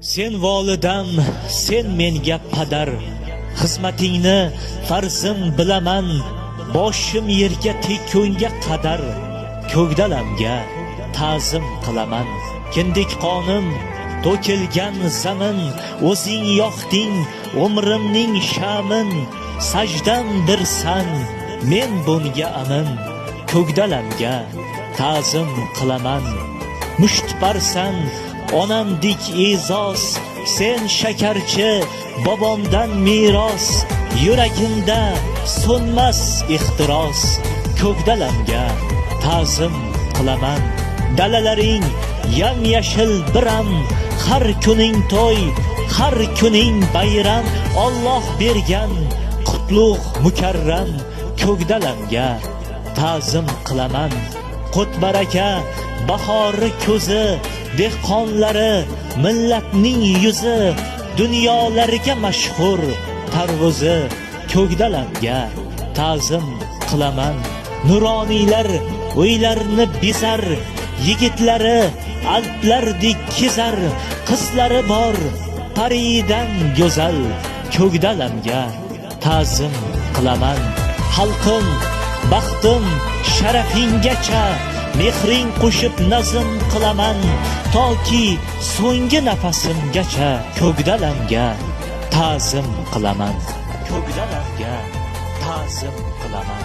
Sen volidam, sen menga padar, xizmatingni farzim bilaman. Boshim yerga tekkunga qadar, ko'kdalamga ta'zim qilaman. Kindik qonim to'kilgan zamin, o'zing yoqding umrimning shamin. Sajdamdirsan, men bunga amin, ko'kdalamga ta'zim qilaman. Mushtparsan, onamdik e'zoz, sen shakarchi, bobomdan meros. Yuragimda so'nmas ehtiros, ko'kdalamga ta'zim qilaman. Dalalaring yam-yashil biram, har kuning to'y, har kuning bayram. Alloh bergan qutlug' mukarram, ko'kdalamga ta'zim qilaman. Qut baraka bahori ko'zi, dehqonlari millatning yuzi. Dunyolarga mashhur tarvuzi, ko'kdalamga ta'zim qilaman. Nuroniylar uylarni bizar, yigitlari alplardek kezar. Qizlari bor paridan go'zal, ko'kdalamga ta'zim qilaman. Xalqim, baxtim, sharafinggacha mehring qo'shib nazm qilaman. Toki so'nggi nafasimgacha ko'kdalamga ta'zim qilaman. Ko'kdalamga ta'zim qilaman.